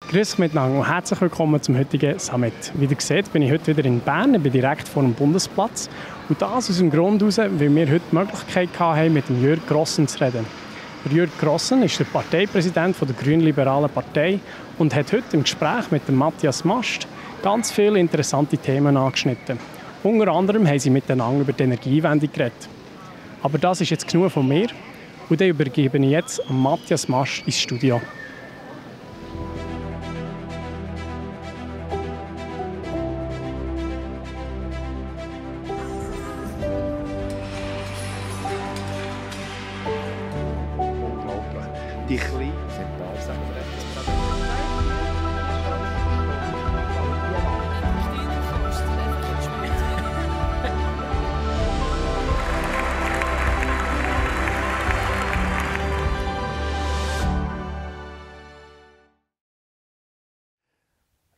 Grüß euch miteinander und herzlich willkommen zum heutigen Summit. Wie ihr seht, bin ich heute wieder in Bern, ich bin direkt vor dem Bundesplatz. Und das aus dem Grund heraus, weil wir heute die Möglichkeit hatten, mit dem Jürg Grossen zu reden. Der Jürg Grossen ist der Parteipräsident der Grünliberalen Partei und hat heute im Gespräch mit dem Matthias Mast ganz viele interessante Themen angeschnitten. Unter anderem haben sie miteinander über die Energiewende geredet. Aber das ist jetzt genug von mir und dann übergebe ich jetzt an Matthias Mast ins Studio. Die kleinen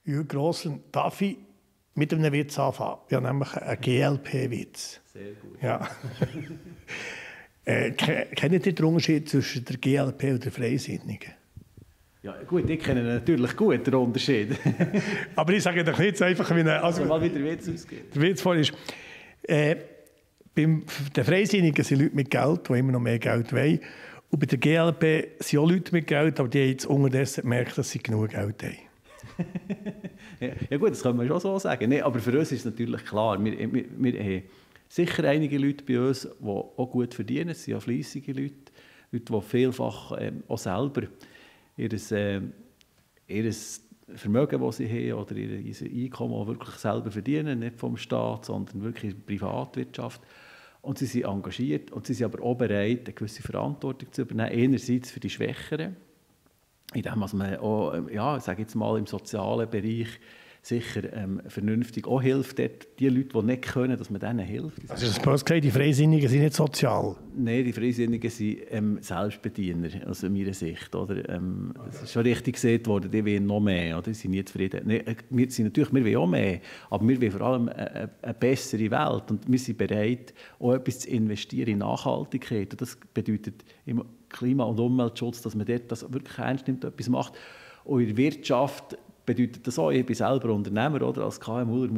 Jürg Grossen, darf ich mit einem Witz anfangen? Ja, nämlich einen GLP-Witz. Sehr gut. Ja. Kennt ihr den Unterschied zwischen der GLP und der Freisinnigen? Ja, gut, ich kenne natürlich gut den Unterschied. Aber ich sage doch nicht einfach, wie also mal wieder der Witz ausgeht. Der Witz vorhin ist, bei den Freisinnigen sind Leute mit Geld, die immer noch mehr Geld wollen. Und bei der GLP sind auch Leute mit Geld, aber die haben jetzt unterdessen gemerkt, dass sie genug Geld haben. Ja gut, das kann man schon so sagen. Nee, aber für uns ist es natürlich klar, wir haben sicher einige Leute bei uns, die auch gut verdienen. Es sind ja fleissige Leute, die vielfach auch selber ihr Vermögen, das sie haben, oder ihr Einkommen auch wirklich selber verdienen, nicht vom Staat, sondern wirklich in der Privatwirtschaft. Und sie sind engagiert und sie sind aber auch bereit, eine gewisse Verantwortung zu übernehmen, einerseits für die Schwächeren, indem man auch, ja, ich sage jetzt mal, im sozialen Bereich sicher vernünftig auch hilft, dort, die Leute, die nicht können, dass man denen hilft. Also das böse gesagt, die Freisinnigen sind nicht sozial? Nein, die Freisinnigen sind Selbstbediener, aus meiner Sicht. Oder? Es ist schon richtig gesagt worden, die wollen noch mehr, oder? Sie sind nie zufrieden. Nee, wir wollen auch mehr, aber wir wollen vor allem eine bessere Welt und wir sind bereit, auch etwas zu investieren in Nachhaltigkeit. Und das bedeutet im Klima- und Umweltschutz, dass man dort das wirklich ernst nimmt, etwas macht. Und in der Wirtschaft bedeutet das auch, ich bin selber Unternehmer, oder? Als KMUler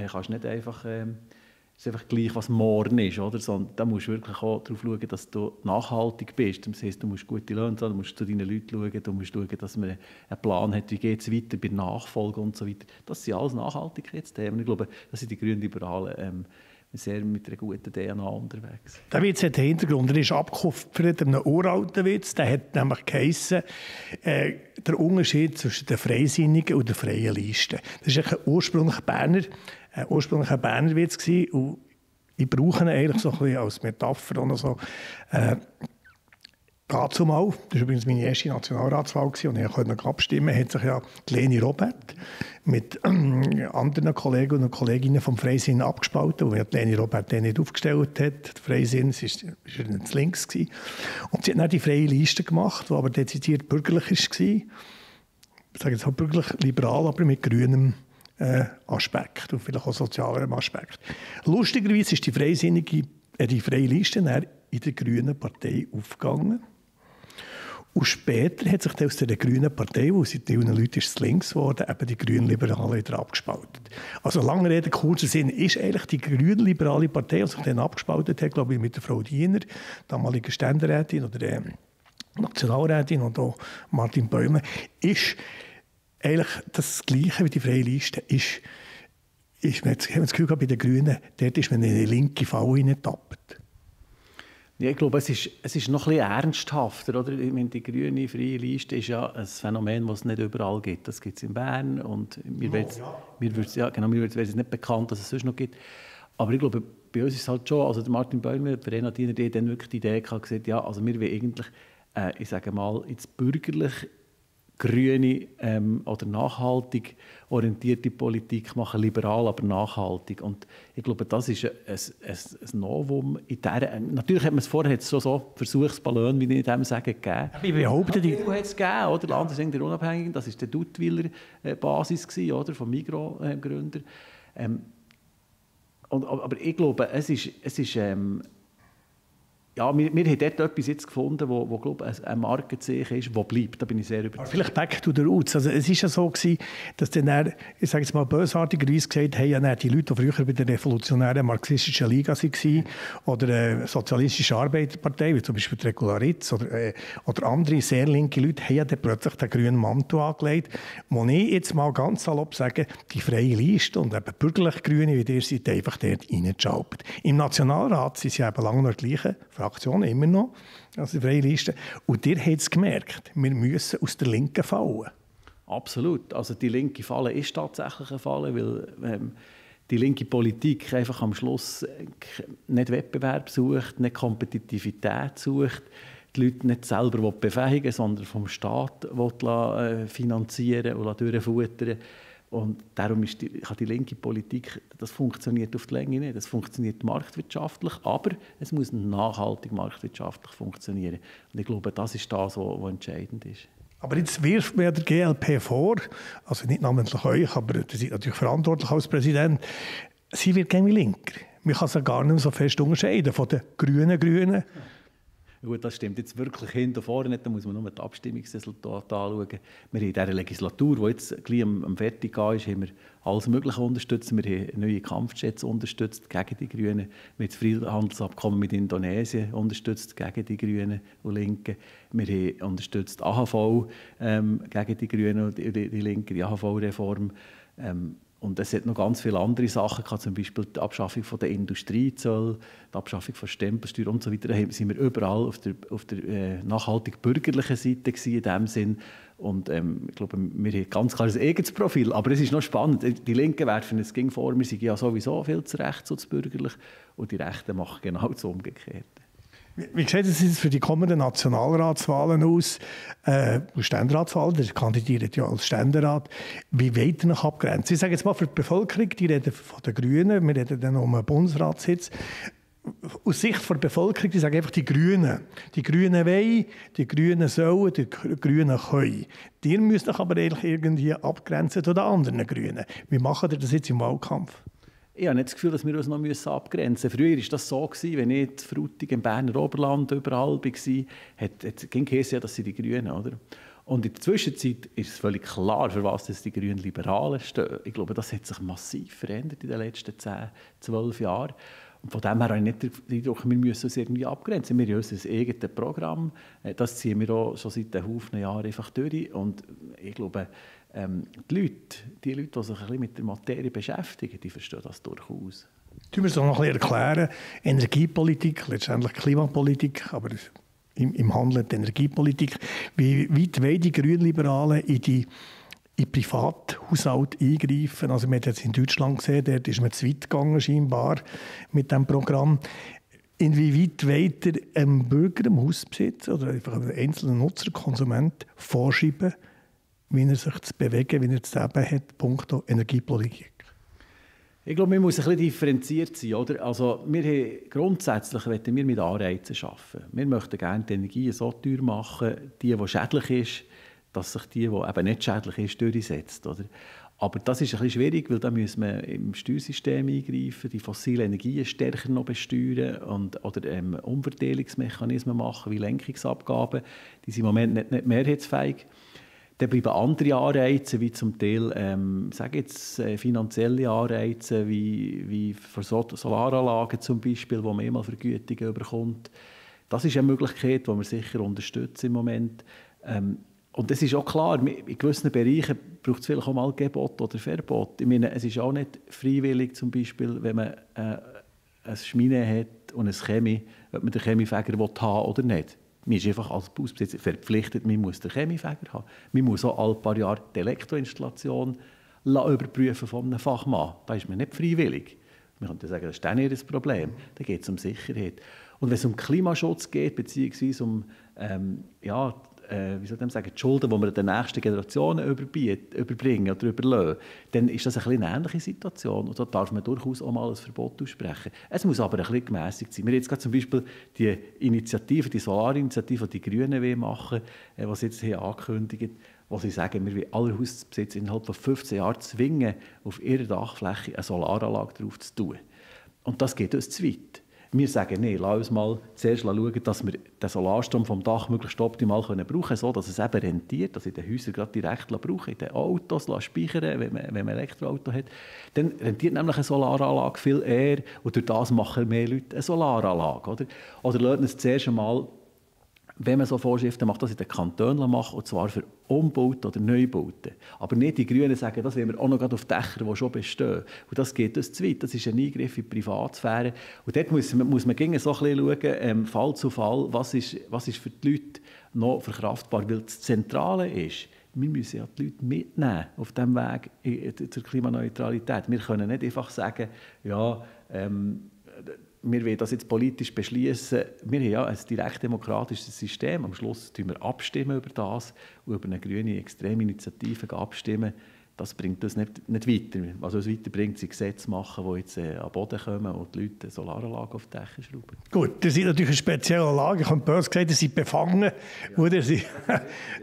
kannst du nicht einfach, ist einfach gleich, was morgen ist, oder? Sondern da musst du wirklich auch darauf schauen, dass du nachhaltig bist. Das heisst, du musst gute Löhne zahlen, du musst zu deinen Leuten schauen, du musst schauen, dass man einen Plan hat, wie geht es weiter bei Nachfolge und so weiter. Das sind alles Nachhaltigkeitsthemen. Ich glaube, das sind die Grünliberalen sehr mit einer guten DNA unterwegs. Der Witz hat den Hintergrund, er ist abgekupfert einem uralten Witz. Der hat nämlich geheissen, der Unterschied zwischen den Freisinnigen und den freien Listen. Das war ein ursprünglich Berner Witz gewesen, und ich brauche ihn eigentlich so ein bisschen als Metapher oder so. Dazumal, das war übrigens meine erste Nationalratswahl und ich konnte abstimmen, hat sich ja Leni Robert mit anderen Kollegen und Kolleginnen vom Freisinn abgespalten, weil Leni Robert den nicht aufgestellt hat. Der Freisinn war nicht links gewesen. Und sie hat dann die freie Liste gemacht, die aber dezidiert bürgerlich war. Ich sage jetzt auch bürgerlich-liberal, aber mit grünem Aspekt und vielleicht auch sozialerem Aspekt. Lustigerweise ist die freie Liste dann in der Grünen Partei aufgegangen. Und später hat sich aus der Grünen Partei, wo seit vielen Leuten ist es links geworden, eben die Grünliberalen wieder abgespalten. Also lange Rede, kurzer Sinn, ist eigentlich die Grünliberale Partei, die sich dann abgespalten hat, glaube ich, mit der Frau Diener, damaliger Ständerätin oder Nationalrätin und auch Martin Bäume, ist eigentlich das Gleiche wie die Freie Liste. Ich habe das Gefühl, bei den Grünen, dort ist man in eine linke Falle hineingetappt. Ja, ich glaube, es ist noch ein bisschen ernsthafter. Oder? Ich meine, die grüne freie Liste ist ja ein Phänomen, das es nicht überall gibt. Das gibt es in Bern und mir wird es nicht bekannt, dass es sonst noch gibt. Aber ich glaube, bei uns ist es halt schon, also der Martin Bäumer, der Verena Diener, die dann wirklich die Idee gesagt, ja, also wir wollen eigentlich, ich sage mal, jetzt bürgerlich grüne oder nachhaltig orientierte Politik machen, liberal, aber nachhaltig. Und ich glaube, das ist ein Novum. Natürlich hat man es vorher so Versuchsballon, wie ich in dem sagen, gegeben. Ich behaupte, die hat es gegeben, oder? Landesring der Unabhängigen, das war die Duttwiler Basis oder, vom Migros-Gründer. Aber ich glaube, es ist ja, wir haben dort etwas jetzt gefunden, wo glaube ich, ein Markenzeichen ist, das bleibt. Da bin ich sehr überzeugt. Vielleicht back to the roots. Also es ist ja so gewesen, dass dann, ich sage jetzt mal bösartigerweise gesagt haben, ja, die Leute, die früher bei der revolutionären marxistischen Liga waren oder sozialistische Arbeiterpartei, wie zum Beispiel die Regularitz oder andere sehr linke Leute, haben ja dann plötzlich den grünen Mantel angelegt, wo ich jetzt mal ganz salopp sage, die freie Liste und eben bürgerlich Grüne, wie ihr seid, einfach dort reingeschaltet. Im Nationalrat sind sie eben lange noch die gleichen Fraktionen, immer noch, also die freie Liste. Und ihr habt es gemerkt, wir müssen aus der Linken fallen. Absolut. Also die linke Falle ist tatsächlich eine Falle, weil die linke Politik einfach am Schluss nicht Wettbewerb sucht, nicht Kompetitivität sucht, die Leute nicht selber befähigen, sondern vom Staat finanzieren und durchfuttern. Und darum kann die linke Politik, das funktioniert auf die Länge nicht. Das funktioniert marktwirtschaftlich, aber es muss nachhaltig marktwirtschaftlich funktionieren. Und ich glaube, das ist das, was entscheidend ist. Aber jetzt wirft mir der GLP vor, also nicht namentlich euch, aber ihr seid natürlich verantwortlich als Präsident, sie wird irgendwie linker. Man kann sie gar nicht mehr so fest unterscheiden von den Grünen. Gut, das stimmt jetzt wirklich hinten und vorne nicht, da muss man nur die Abstimmungsresultate anschauen. Wir haben in dieser Legislatur, die jetzt gleich am fertig ist, haben wir alles Mögliche unterstützt. Wir haben neue Kampfjets unterstützt gegen die Grünen. Wir haben das Freihandelsabkommen mit Indonesien unterstützt gegen die Grünen und Linken. Wir haben unterstützt AHV gegen die Grünen und die Linken, die AHV-Reform. Und es hat noch ganz viele andere Sachen gehabt, zum Beispiel die Abschaffung von der Industriezölle, die Abschaffung von Stempelsteuer und so weiter. Da sind wir überall auf der nachhaltig bürgerlichen Seite gewesen, in dem Sinn. Und ich glaube, wir haben ganz klar ein eigenes Profil. Aber es ist noch spannend. Die Linken werfen es ging vor, wir sind ja sowieso viel zu rechts, so zu bürgerlich. Und die Rechten machen genau das Umgekehrte. Wie sieht es jetzt für die kommenden Nationalratswahlen aus? Ständeratswahlen, der kandidiert ja als Ständerat. Wie wollt ihr euch abgrenzen? Ich sage jetzt mal für die Bevölkerung, die reden von den Grünen, wir reden dann um einen Bundesratssitz. Aus Sicht der Bevölkerung, die sagen einfach die Grünen. Die Grünen wollen, die Grünen sollen, die Grünen können. Ihr müsst euch aber eigentlich irgendwie abgrenzen zu den anderen Grünen. Wie machen ihr das jetzt im Wahlkampf? Ich habe nicht das Gefühl, dass wir uns noch abgrenzen müssen. Früher war das so, wenn ich in Frutigen, im Berner Oberland, überall war, ging es ja, dass sie die Grünen, oder? Und in der Zwischenzeit ist es völlig klar, für was die Grünen Liberalen stehen. Ich glaube, das hat sich massiv verändert in den letzten 10, 12 Jahren. Und von dem her habe ich nicht den Eindruck, wir müssen uns irgendwie abgrenzen. Wir haben unser eigenes Programm. Das ziehen wir auch schon seit einem Haufen Jahren einfach durch. Und ich glaube, die Leute, die sich ein bisschen mit der Materie beschäftigen, die verstehen das durchaus. Tun wir es noch ein bisschen erklären. Energiepolitik, letztendlich Klimapolitik, aber im Handeln die Energiepolitik. Wie weit wollen die Grünliberalen in Privathaushalt eingreifen? Also man hat jetzt in Deutschland gesehen, dort ist man zu weit gegangen scheinbar mit diesem Programm. Inwieweit wollt ihr einem Bürger, einem Hausbesitzer oder einfach einem einzelnen Nutzer, Konsument vorschreiben, wie er sich zu bewegen, wie er zu leben hat, punkto Energiepolitik? Ich glaube, man muss ein bisschen differenziert sein. Oder? Also, grundsätzlich möchten wir mit Anreizen arbeiten. Wir möchten gerne die Energie so teuer machen, die schädlich ist, dass sich die eben nicht schädlich ist, durchsetzt. Oder? Aber das ist ein bisschen schwierig, weil da müssen wir im Steuersystem eingreifen, die fossilen Energien stärker noch besteuern oder Umverteilungsmechanismen machen, wie Lenkungsabgaben. Die sind im Moment nicht mehrheitsfähig. Dann bleiben andere Anreize, wie zum Teil finanzielle Anreize, wie für Solaranlagen zum Beispiel, wo man mal Vergütungen bekommt. Das ist eine Möglichkeit, die wir sicher unterstützen im Moment. Und es ist auch klar, in gewissen Bereichen braucht es vielleicht auch mal Gebot oder Verbot. Ich meine, es ist auch nicht freiwillig, zum Beispiel, wenn man eine Schmine hat und ein Chemie, ob man den Chemiefäger haben oder nicht. Man ist einfach als Hausbesitzer verpflichtet, man muss den Chemiefäger haben. Man muss auch alle paar Jahre die Elektroinstallation überprüfen von einem Fachmann. Da ist man nicht freiwillig. Man könnte sagen, das ist dann ihr Problem. Da geht es um Sicherheit. Und wenn es um Klimaschutz geht, beziehungsweise um die Schulden, die wir den nächsten Generationen überbringen oder überlassen, dann ist das eine ähnliche Situation. Und da darf man durchaus auch mal ein Verbot aussprechen. Es muss aber ein bisschen gemässigt sein. Wir haben jetzt gerade zum Beispiel die Initiative, die Solarinitiative, die die Grünen machen wollen, was sie jetzt hier angekündigt, wo sie sagen, wir wollen alle Hausbesitzer innerhalb von 15 Jahren zwingen, auf ihrer Dachfläche eine Solaranlage drauf zu tun. Und das geht uns zu weit. Wir sagen, nein, lass uns mal zuerst schauen, dass wir den Solarstrom vom Dach möglichst optimal brauchen können, so dass es eben rentiert, dass in den Häusern gerade direkt brauchen, in den Autos speichern, wenn man ein Elektroauto hat. Dann rentiert nämlich eine Solaranlage viel eher und durch das machen mehr Leute eine Solaranlage. Oder lassen uns zuerst einmal, wenn man so Vorschriften macht, das in den Kantonen machen, und zwar für Umbauten oder Neubauten. Aber nicht die Grünen sagen, das wollen wir auch noch auf Dächern, die schon bestehen. Und das geht uns zu weit. Das ist ein Eingriff in die Privatsphäre. Und dort muss man gegen so ein bisschen schauen, Fall zu Fall, was ist für die Leute noch verkraftbar. Weil das Zentrale ist, wir müssen ja die Leute mitnehmen auf diesem Weg zur Klimaneutralität. Wir können nicht einfach sagen, ja, wir wollen das jetzt politisch beschließen. Wir haben ja ein direktdemokratisches System. Am Schluss abstimmen wir über das und über eine grüne Extreminitiative abstimmen. Das bringt uns nicht weiter. Was uns weiterbringt, sind Gesetze machen, die jetzt an den Boden kommen und die Leute Solaranlagen auf die Dächer schrauben. Gut, das ist natürlich eine spezielle Lage. Ich habe böse gesagt, Sie sind befangen. Ja. Oder Sie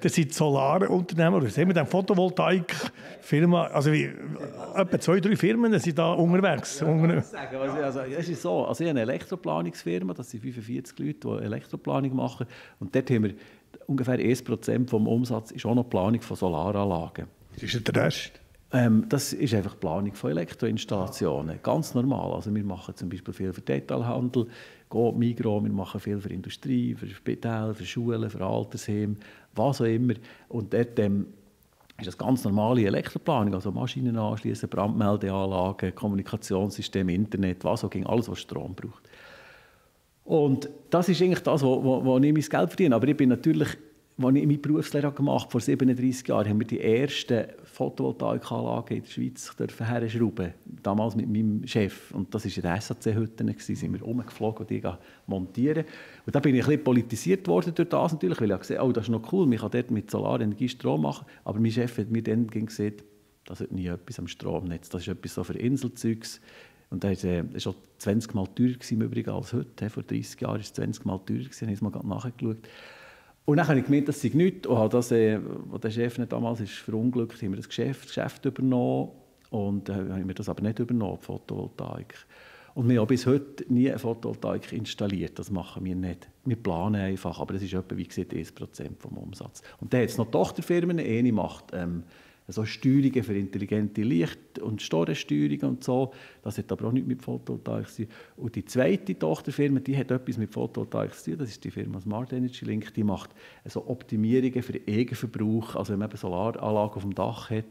sind Solarunternehmer. Oder sehen wir dann Photovoltaik-Firma. Also etwa 2, 3 Firmen sind da unterwegs. Ja, es ist so. Also ich habe eine Elektroplanungsfirma. Das sind 45 Leute, die Elektroplanung machen. Und dort haben wir ungefähr 1% des Umsatzes ist auch noch Planung von Solaranlagen. Was ist der Rest? Das ist einfach die Planung von Elektroinstallationen. Ganz normal. Also wir machen zum Beispiel viel für Detailhandel, Migros, wir machen viel für Industrie, für Spitäler, für Schulen, für Altersheime, was auch immer. Und dort ist das ganz normale Elektroplanung, also Maschinen anschließen, Brandmeldeanlagen, Kommunikationssysteme, Internet, was auch ging, alles, was Strom braucht. Und das ist eigentlich das, wo ich mein Geld verdiene. Aber ich bin natürlich, als ich meine Berufslehre gemacht habe, vor 37 Jahren, haben wir die ersten Photovoltaikanlagen in der Schweiz herschrauben. Damals mit meinem Chef. Und das war in der SAC-Hütte. Da sind wir rumgeflogen und die montieren. Und da bin ich ein bisschen politisiert worden durch das natürlich, weil ich gesehen habe, oh, das ist noch cool, man kann dort mit Solarenergie Strom machen. Aber mein Chef hat mir dann gesagt, das ist nie etwas am Stromnetz. Das ist etwas so für Inselzeugs. Und das war schon 20 Mal teurer im Übrigen als heute. Vor 30 Jahren war es 20 Mal teurer. Ich habe es mal nachgeschaut. Und dann habe ich gemeint, das sei nichts. Und als der Chef nicht damals ist verunglückt, haben wir das Geschäft übernommen. Und haben wir das aber nicht übernommen, die Photovoltaik. Und wir haben bis heute nie eine Photovoltaik installiert. Das machen wir nicht. Wir planen einfach, aber das ist etwa, wie gesagt, 1% vom Umsatz. Und dann hat es noch Tochterfirmen, eine macht so Steuerungen für intelligente Licht- und Storesteuerungen und so. Das hat aber auch nichts mit Photovoltaik zu tun. Und die zweite Tochterfirma, die hat etwas mit Photovoltaik zu tun. Das ist die Firma Smart Energy Link. Die macht also Optimierungen für den Eigenverbrauch. Also wenn man eben Solaranlagen auf dem Dach hat,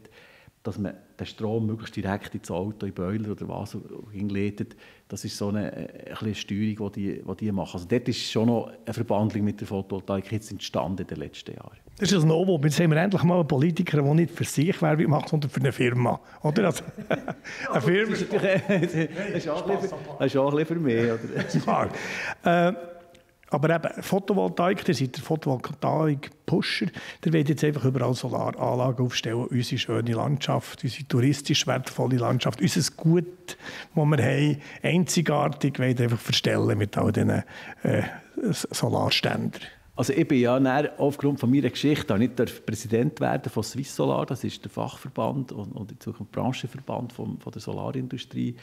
dass man den Strom möglichst direkt ins Auto, in Boiler oder was leitet. Das ist so eine Steuerung, die die machen. Also dort ist schon noch eine Verbandlung mit der Photovoltaik jetzt entstanden in den letzten Jahren. Das ist ein Novum. Jetzt haben wir endlich mal einen Politiker, der nicht für sich Werbung macht, sondern für eine Firma. Oder? Also, eine Firma. Das ist auch ein bisschen für mich. Oder? Klar. Aber eben, Photovoltaik, ihr seid der Photovoltaik-Pusher. Ihr wollt jetzt einfach überall Solaranlagen aufstellen, unsere schöne Landschaft, unsere touristisch wertvolle Landschaft, unser Gut, das wir haben, einzigartig, wollt einfach verstellen mit all diesen Solarständern. Also ich bin ja aufgrund von meiner Geschichte nicht der Präsident werden von Swiss Solar, das ist der Fachverband und in Zukunft Branchenverband von der Solarindustrie.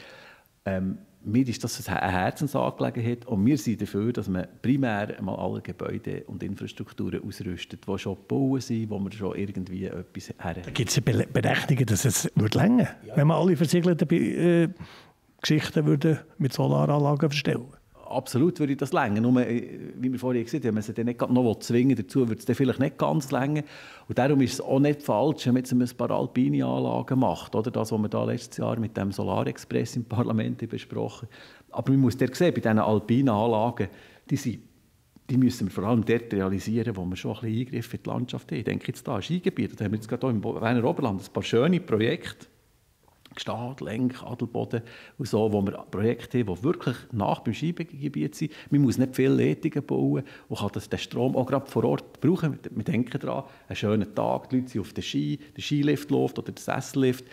Mir ist das eine Herzensangelegenheit und wir sind dafür, dass man primär einmal alle Gebäude und Infrastrukturen ausrüstet, die schon gebaut sind, wo man schon irgendwie etwas her... Da gibt es Berechnungen, dass es länger würde, wenn man alle versiegelten Geschichten mit Solaranlagen verstellen würde. Absolut würde das länger. Nur, wie wir vorhin gesagt haben, wenn man sie dann nicht noch zwingen dazu, würde es dann vielleicht nicht ganz länger. Und darum ist es auch nicht falsch, wenn man jetzt ein paar alpine Anlagen macht. Oder das, was wir da letztes Jahr mit dem Solarexpress im Parlament besprochen haben. Aber man muss sehen, bei diesen alpinen Anlagen, die müssen wir vor allem dort realisieren, wo wir schon ein bisschen Eingriff in die Landschaft haben. Ich denke jetzt da an Skigebiet. Da haben wir jetzt gerade hier im Berner Oberland ein paar schöne Projekte. Gstaad, Lenk, Adelboden und so, wo wir Projekte haben, die wirklich nach beim Skigebiet sind. Man muss nicht viele Leitungen bauen und kann den Strom auch gerade vor Ort brauchen. Wir denken daran, einen schönen Tag, die Leute sind auf den Ski, der Skilift läuft oder der Sessellift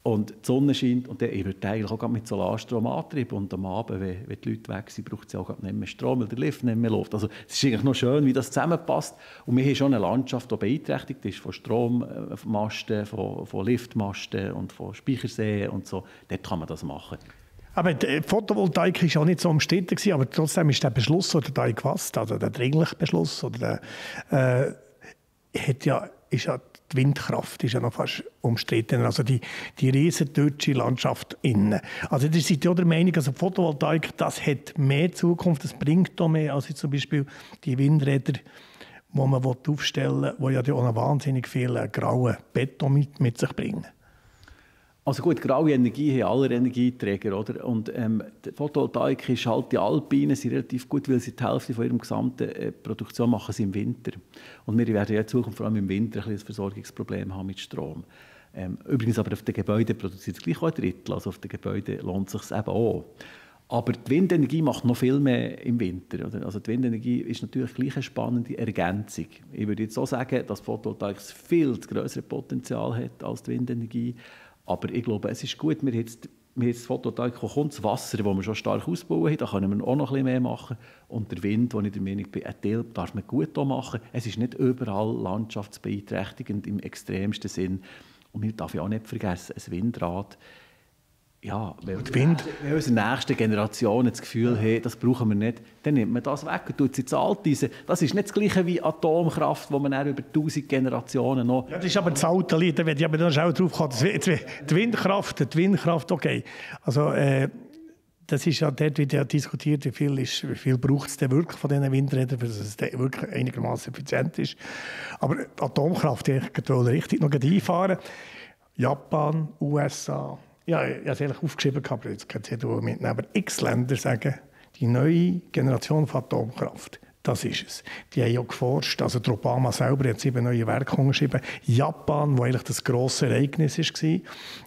und die Sonne scheint und dann wird eigentlich auch mit Solarstrom angetrieben. Und am Abend, wenn die Leute weg sind, braucht es auch nicht mehr Strom, weil der Lift nicht mehr läuft. Also es ist eigentlich noch schön, wie das zusammenpasst. Und wir haben schon eine Landschaft, die beeinträchtigt ist von Strommasten, von Liftmasten und von Speicherseen und so. Dort kann man das machen. Aber die Photovoltaik war auch nicht so umstritten, aber trotzdem ist der Beschluss, oder der gefasst, also der dringliche Beschluss, oder ist ja die Windkraft ist ja noch fast umstritten, also die riesen deutsche Landschaft innen. Also ihr seid ja der Meinung, also Photovoltaik, das hat mehr Zukunft, das bringt auch mehr als zum Beispiel die Windräder, die man aufstellen will, die ja auch noch wahnsinnig viel grauen Beton mit sich bringen. Also gut, graue Energie haben alle Energieträger, oder? Und die Photovoltaik ist halt, die Alpinen sind relativ gut, weil sie die Hälfte von ihrer gesamten Produktion machen sie im Winter. Und wir werden ja in Zukunft vor allem im Winter ein Versorgungsproblem haben mit Strom. Übrigens aber auf den Gebäuden produziert es gleich auch ein Drittel, also auf den Gebäuden lohnt es sich eben auch. Aber die Windenergie macht noch viel mehr im Winter. Oder? Also die Windenergie ist natürlich gleich eine spannende Ergänzung. Ich würde jetzt auch sagen, dass Photovoltaik viel größeres Potenzial hat als die Windenergie. Aber ich glaube, es ist gut, wir haben jetzt Photovoltaik, kommt das Wasser, das wir schon stark ausbauen haben, da können wir auch noch ein bisschen mehr machen. Und der Wind, wo ich der Meinung bin, ein Teil darf man gut machen. Es ist nicht überall landschaftsbeeinträchtigend im extremsten Sinn. Und man darf ja auch nicht vergessen, ein Windrad, ja, wenn unsere nächsten Generationen das Gefühl haben, das brauchen wir nicht, dann nimmt man das weg und tut es ins Alteisen. Das ist nicht das Gleiche wie Atomkraft, wo man dann über 1000 Generationen noch... Ja, das ist aber das alte Lied, da werde ich aber dann auch drauf kommen. Die Windkraft, okay. Also, das ist ja dort wieder diskutiert, wie viel braucht es denn wirklich von diesen Windrädern, dass es wirklich einigermaßen effizient ist. Aber Atomkraft, ich wollte richtig noch einfahren. Japan, USA... Ja, ich habe es eigentlich aufgeschrieben, aber jetzt kann ich es mitnehmen. Aber x Länder sagen, die neue Generation von Atomkraft, das ist es. Die haben ja geforscht, also der Obama selber hat 7 neue Werke geschrieben. Japan, wo eigentlich das grosse Ereignis war,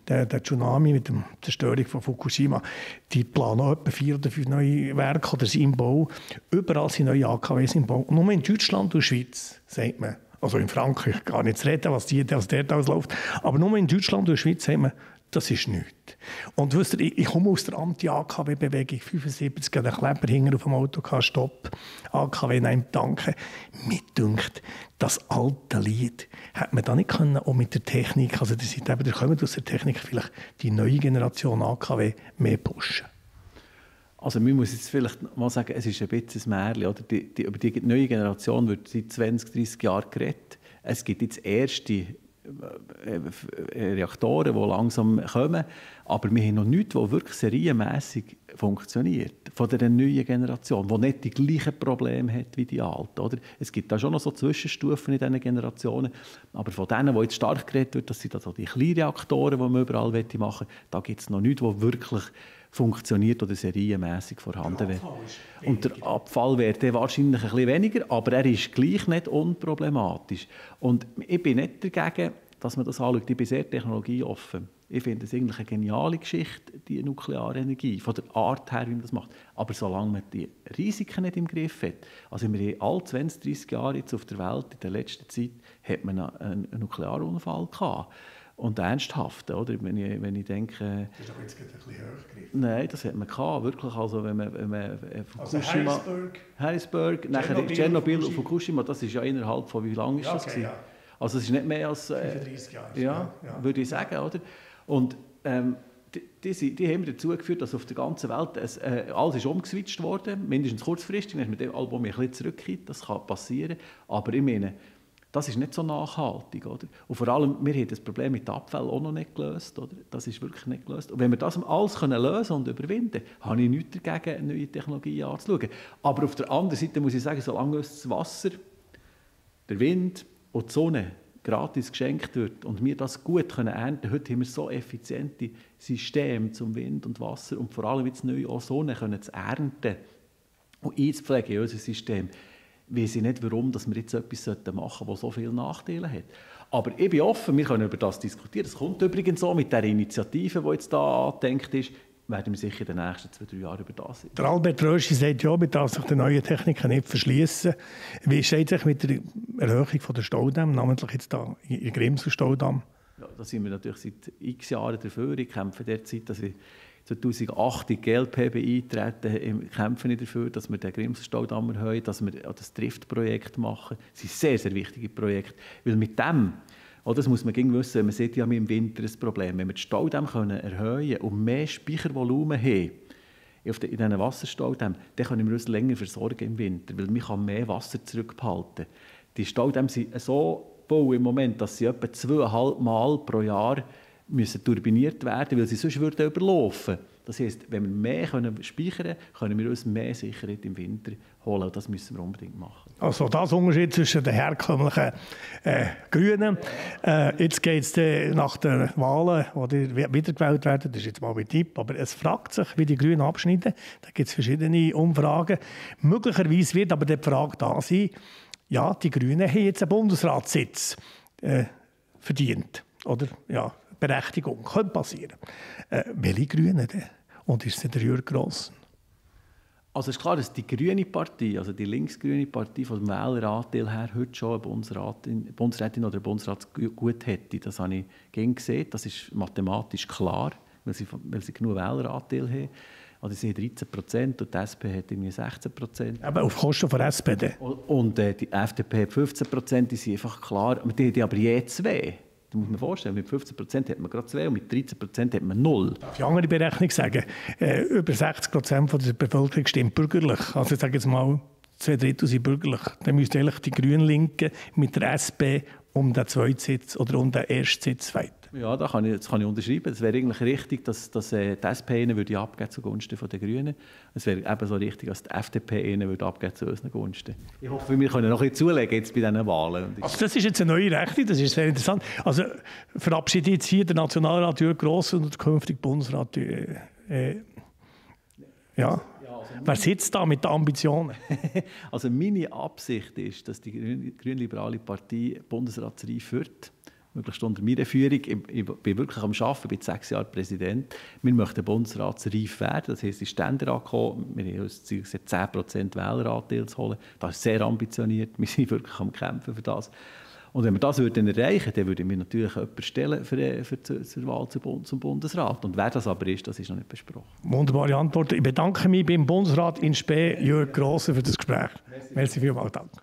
der Tsunami mit der Zerstörung von Fukushima, die planen auch etwa 4 oder 5 neue Werke oder sind im Bau. Überall sind neue AKWs im Bau. Nur in Deutschland und Schweiz, sagt man, also in Frankreich gar nicht zu reden, was dort ausläuft, aber nur in Deutschland und Schweiz sagt man, das ist nichts. Und wisst ihr, ich komme aus der Anti-AKW-Bewegung, 75, den Kleber hinten auf dem Auto gehabt, Stopp, AKW, nein, danke. Mir dünkt, das alte Lied hätte man da nicht können, auch mit der Technik, also da kommen aus der Technik vielleicht die neue Generation AKW mehr pushen. Also man muss jetzt vielleicht mal sagen, es ist ein bisschen ein Märchen, oder? Über die neue Generation wird seit 20, 30 Jahren geredet. Es gibt jetzt erste Reaktoren, die langsam kommen, aber wir haben noch nichts, das wirklich serienmässig funktioniert, von der neuen Generation, die nicht die gleichen Probleme hat wie die alten. Oder? Es gibt da schon noch so Zwischenstufen in diesen Generationen, aber von denen, die jetzt stark geredet wird, das sind also die Kleinreaktoren, die man überall machen möchte, da gibt es noch nichts, das wirklich funktioniert oder serienmässig vorhanden wäre. Und der Abfall wäre wahrscheinlich ein bisschen weniger, aber er ist gleich nicht unproblematisch. Und ich bin nicht dagegen, dass man das anschaut. Ich bin sehr technologieoffen. Ich finde es eigentlich eine geniale Geschichte, die Nuklearenergie, von der Art her, wie man das macht. Aber solange man die Risiken nicht im Griff hat, also wir haben alle 20, 30 Jahre jetzt auf der Welt, in der letzten Zeit, hat man einen Nuklearunfall gehabt. Und ernsthaft, oder? Wenn ich denke... Das ist aber jetzt ein bisschen hochgegriffen. Nein, das hat man gehabt, wirklich. Also wenn man Fukushima... Also Harrisburg, nachher Tschernobyl und Fukushima, das ist ja innerhalb von wie lange ist das gewesen? Ja. Also es ist nicht mehr als... 35 Jahre. Ja, würde ich sagen, oder? Und die haben dazu geführt, dass auf der ganzen Welt alles ist umgeswitcht worden, mindestens kurzfristig, dann ist mit dem Album ein bisschen zurückgekehrt, das kann passieren, aber ich meine... Das ist nicht so nachhaltig, oder? Und vor allem, wir haben das Problem mit Abfällen auch noch nicht gelöst, oder? Das ist wirklich nicht gelöst. Und wenn wir das alles lösen und überwinden können, habe ich nichts dagegen, eine neue Technologie anzuschauen. Aber auf der anderen Seite muss ich sagen, solange uns das Wasser, der Wind und die Sonne gratis geschenkt wird und wir das gut ernten können, heute haben wir so effiziente Systeme zum Wind und Wasser und vor allem jetzt neu auch Sonne können zu ernten und einzupflegen in unser System. Ich weiss nicht, warum dass wir jetzt etwas machen sollten, das so viele Nachteile hat. Aber ich bin offen, wir können über das diskutieren. Es kommt übrigens so mit der Initiative, die jetzt da angedenkt ist, werden wir sicher in den nächsten 2-3 Jahren über das reden. Der Albert Röschi sagt, ja, man darf sich den neuen Techniken nicht verschließen. Wie steht es mit der Erhöhung der Staudämme, namentlich jetzt da in Grimsel Staudamm? Ja, da sind wir natürlich seit x Jahren dafür. Ich kämpfe derzeit, dass ich 2008 in die GLP eintreten, kämpfen dafür, dass wir den Grimsel-Staudamm erhöhen, dass wir das Trift-Projekt machen. Das ist ein sehr, sehr wichtiges Projekt, weil mit dem Das muss man wissen, man sieht ja im Winter ein Problem. Wenn wir die Staudämme erhöhen und mehr Speichervolumen haben, in diesen Wasserstaudämmen, dann können wir uns länger versorgen im Winter, weil man kann mehr Wasser zurückhalten. Die Staudämme sind so gebaut im Moment, dass sie etwa 2,5 Mal pro Jahr müssen turbiniert werden, weil sie sonst überlaufen würden. Das heisst, wenn wir mehr speichern können, können wir uns mehr Sicherheit im Winter holen. Und das müssen wir unbedingt machen. Also das Unterschied zwischen den herkömmlichen Grünen. Jetzt geht es nach den Wahlen, die wiedergewählt werden, das ist jetzt mal ein Tipp, aber es fragt sich, wie die Grünen abschneiden. Da gibt es verschiedene Umfragen. Möglicherweise wird aber die Frage da sein, ja, die Grünen haben jetzt einen Bundesratssitz verdient. Oder? Ja, Berechtigung, könnte passieren. Welche Grünen denn? Und ist es der Jürg Grossen? Also es ist klar, dass die grüne Partei, also die linksgrüne Partei vom Wähleranteil her heute schon eine Bundesrätin oder einen Bundesrat gut hätte. Das habe ich gern gesehen. Das ist mathematisch klar, weil sie genug Wähleranteil haben. Also sie haben 13% und die SP hat irgendwie 16%. Aber auf Kosten der SPD. Und die FDP hat 15%, die sind einfach klar. Die haben aber je 2. Das muss man vorstellen, mit 15% hat man gerade 2 und mit 13% hat man 0. Darf ich eine andere Berechnung sagen? Über 60% der Bevölkerung stimmt bürgerlich. Also ich sage jetzt mal, 2/3 sind bürgerlich. Dann müsste eigentlich die Grünen-Linken mit der SP um den Zweitsitz oder um den Erstsitz fighten. Ja, das kann ich unterschreiben. Es wäre eigentlich richtig, dass die SP ihnen würde abgeben zugunsten der Grünen. Es wäre ebenso richtig, dass die FDP ihnen würde abgeben zu unseren Gunsten. Ich hoffe, wir können noch ein bisschen zulegen jetzt bei diesen Wahlen. Also das ist jetzt eine neue Rechnung, das ist sehr interessant. Also verabschiedet jetzt hier der Nationalrat Jürg Grossen und der künftige Bundesrat ja. Wer sitzt da mit den Ambitionen? Also meine Absicht ist, dass die grünliberale Partei bundesratsreif wird. Möglichst unter meiner Führung. Ich bin wirklich am Arbeiten, bin 6 Jahre Präsident. Wir möchten bundesratsreif werden. Das heisst, die Stände angekommen. Wir haben uns 10% Wähleranteil zu holen. Das ist sehr ambitioniert. Wir sind wirklich am Kämpfen für das. Und wenn wir das erreichen würden, dann würden wir natürlich jemanden stellen für zur Wahl zum Bundesrat. Und wer das aber ist, das ist noch nicht besprochen. Wunderbare Antwort. Ich bedanke mich beim Bundesrat in Spee, Jürg Grossen, für das Gespräch. Merci vielmals. Danke.